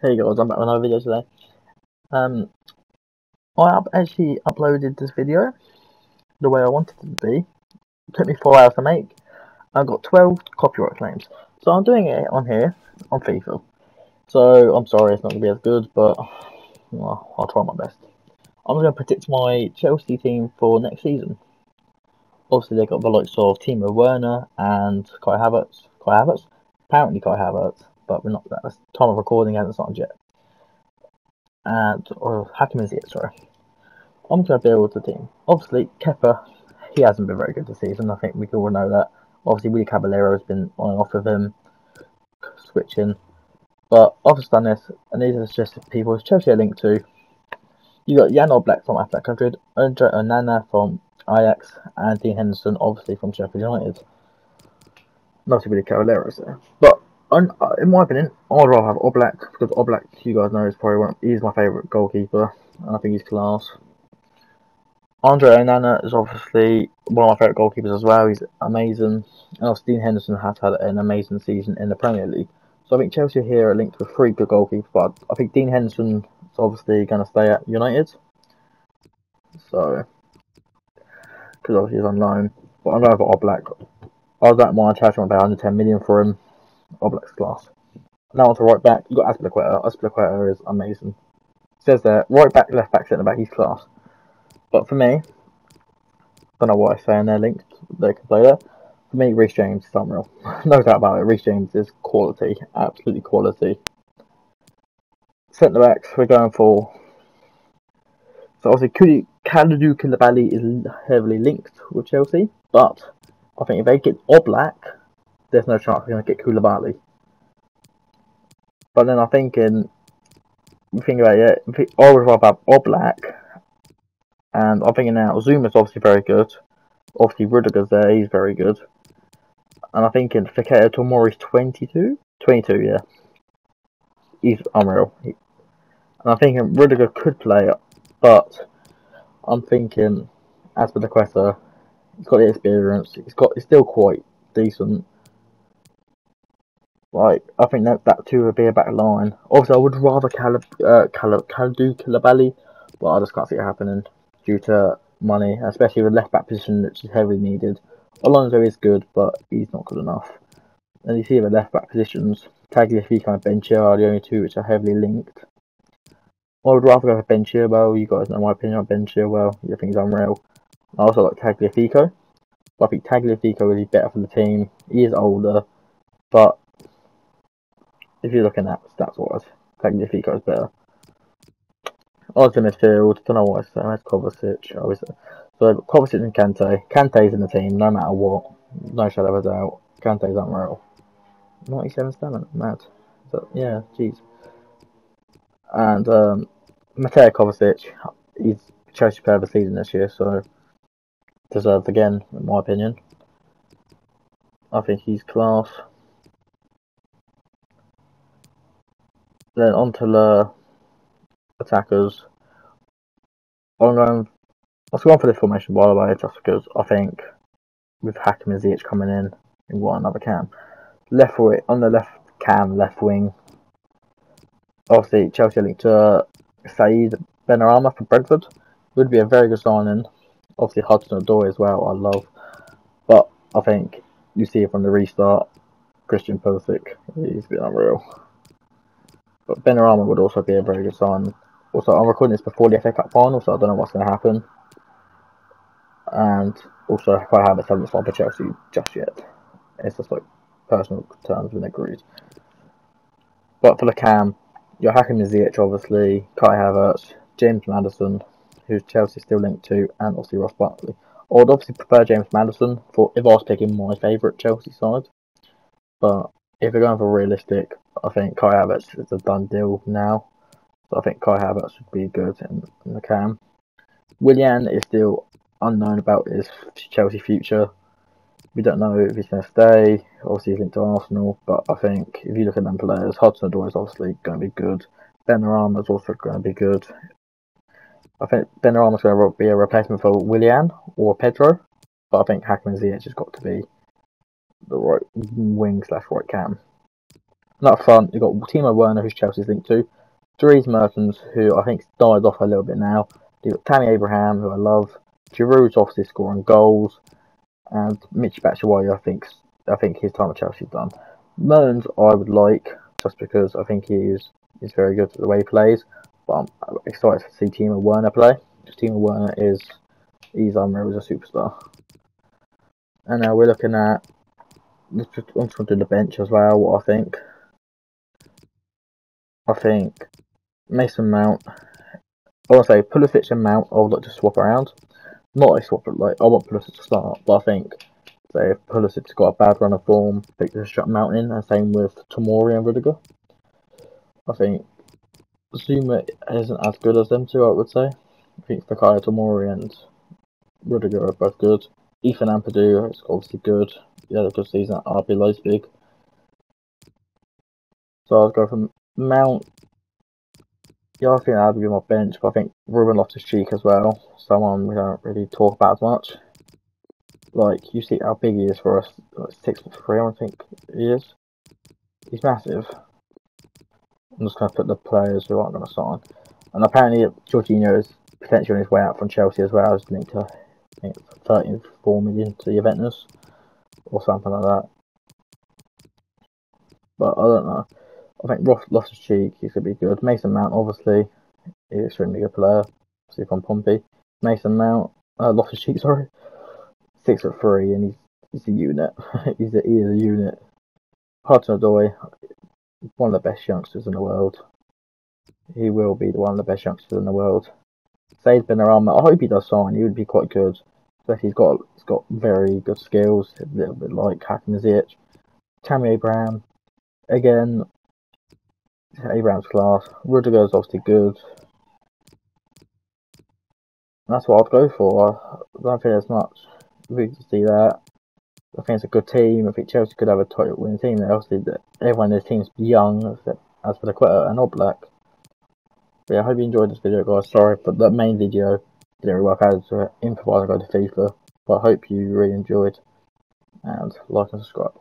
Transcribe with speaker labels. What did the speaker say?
Speaker 1: Hey guys, I'm back with another video today. Um, I actually uploaded this video the way I wanted it to be. It took me 4 hours to make. I got 12 copyright claims. So I'm doing it on here, on FIFA. So I'm sorry it's not going to be as good, but well, I'll try my best. I'm going to predict my Chelsea team for next season. Obviously they got the likes of Timo Werner and Kai Havertz. Apparently Kai Havertz, but we're not at the time of recording hasn't started yet. Or Hakim Ziyech, sorry. I'm going to build the team. Obviously, Kepa, he hasn't been very good this season. I think we all know that. Obviously, Willy Caballero has been on and off of him, switching. But I've just done this, and these are just people Chelsea are linked to. You got Jan Oblak from Athletic Madrid, Andre Onana from Ajax, and Dean Henderson, obviously from Sheffield United. Mostly Willy Caballero there. But in my opinion, I'd rather have Oblak, because Oblak, you guys know, is probably he's my favourite goalkeeper, and I think he's class. Andre Onana is obviously one of my favourite goalkeepers as well. He's amazing. And also Dean Henderson has had an amazing season in the Premier League. So I think Chelsea here are linked with 3 good goalkeepers, but I think Dean Henderson is obviously going to stay at United. So, because obviously he's on loan. But I'm going for Oblak. I don't mind charging about 110 million for him. Oblak's class. Now on to right back. You've got Azpilicueta. Azpilicueta is amazing. It says there, right back, left back, centre back, he's class. But for me, don't know what I say in there linked. They can play there. For me, Reece James is unreal. No doubt about it. Reece James is quality, absolutely quality. Centre backs, we're going for. So obviously, Kalidou Koulibaly is heavily linked with Chelsea, but I think if they get Oblak, there's no chance they're going to get Koulibaly. But then I'm thinking about it. I would rather have Oblak, and I'm thinking now Zuma's obviously very good. Obviously, Rudiger's there, he's very good. And I'm thinking Fikayo Tomori's 22? 22, yeah. He's unreal. And I'm thinking Rudiger could play, but I'm thinking, as for the Quetta, he's got the experience, he's still quite decent. Like, I think that too would be a back line. Obviously, I would rather Kalidou Koulibaly, but I just can't see it happening due to money, especially with left back position, which is heavily needed. Alonso is good, but he's not good enough. And you see the left back positions, Tagliafico and Ben Chilwell are the only 2 which are heavily linked. I would rather go for Ben Chilwell. You guys know my opinion on Ben Chilwell. I think he's unreal. I also like Tagliafico, but I think Tagliafico would be better for the team. He is older, but if you're looking at stats-wise, Tagliafico is better. Odds in midfield, don't know what I say. That's Kovacic. So Kovacic and Kante. Kante's in the team, no matter what. No shadow of a doubt. Kante's unreal. 97 stamina, mad. So, yeah, jeez. And Mateo Kovacic, he's Chelsea player of the season this year, so deserved again, in my opinion. I think he's class. Then on to the attackers. I was going for this formation, by the way, just because I think with Hakim and Ziyech coming in, we want another cam. Left wing, on the left cam, left wing. Obviously, Chelsea linked to Saeed Benrahma from Brentford. Would be a very good signing. Obviously, Hudson-Odoi as well, I love. But I think you see it from the restart. Christian Pulisic, he's been unreal. But Benrahma would also be a very good sign. Also, I'm recording this before the FA Cup final, so I don't know what's going to happen. And also, Kai Havertz hasn't signed for Chelsea just yet. It's just like personal terms been agreed. But for the cam, you're Hakim Ziyech, obviously, Kai Havertz, James Maddison, who's Chelsea still linked to, and obviously Ross Barkley. I would obviously prefer James Maddison for if I was picking my favourite Chelsea side. But if we're going for realistic, I think Kai Havertz is a done deal now. So I think Kai Havertz would be good in the cam. Willian is still unknown about his Chelsea future. We don't know if he's going to stay. Obviously, he's linked to Arsenal, but I think if you look at them players, Hudson-Odoi is obviously going to be good. Benrahma is also going to be good. I think Benrahma is going to be a replacement for Willian or Pedro, but I think Hakim Ziyech has got to be the right wing / right cam. And up front, you've got Timo Werner, who's Chelsea's linked to, Dries Mertens, who I think's died off a little bit now. You've got Tammy Abraham, who I love. Giroud's obviously scoring goals, and Michy Batshuayi, I think his time at Chelsea's done. Mertens, I would like, just because I think he's very good at the way he plays. But I'm excited to see Timo Werner play. Because Timo Werner he's unreal as a superstar. And now we're looking at, I'm just going to do the bench as well. What I think Mason Mount. I want to say Pulisic and Mount. I would like to swap around. Not like swap, like I want Pulisic to start, but I think say if Pulisic's got a bad run of form, I think just shut Mount in, and same with Tomori and Rudiger. I think Zuma isn't as good as them two, I would say. I think Fikayo Tomori and Rudiger are both good. Ethan Ampadu is obviously good. He had a good season at RB Leipzig. So I'll go from Mount. Yeah, I think that would be my bench, but I think Ruben Loftus-Cheek as well. Someone we don't really talk about as much. Like, you see how big he is for us. Like 6'3", I think he is. He's massive. I'm just going to put the players who aren't going to sign. And apparently, Jorginho is potentially on his way out from Chelsea as well. He's linked to, I think, 34 million to Juventus or something like that. But I don't know. I think Loftus-Cheek, he's going to be good. Mason Mount, obviously, he's an extremely good player. See from Pompey. Mason Mount, Loftus-Cheek, sorry. 6'3", and he's a unit. he is a unit. Hudson-Odoi, one of the best youngsters in the world. He will be one of the best youngsters in the world. Said Benrahma, I hope he does sign. He would be quite good. Especially he's got very good skills, a little bit like Hakim Ziyech. Tammy Abraham, again, Abraham's class. Rudiger's obviously good. And that's what I'd go for. I don't think there's much. We can see that. I think it's a good team. I think Chelsea could have a title winning team. Obviously, everyone in this team's young, as for the Quetta and Oblak. But yeah, I hope you enjoyed this video, guys. Sorry for the main video didn't really work out to improvise and go to FIFA. But I hope you really enjoyed. And like and subscribe.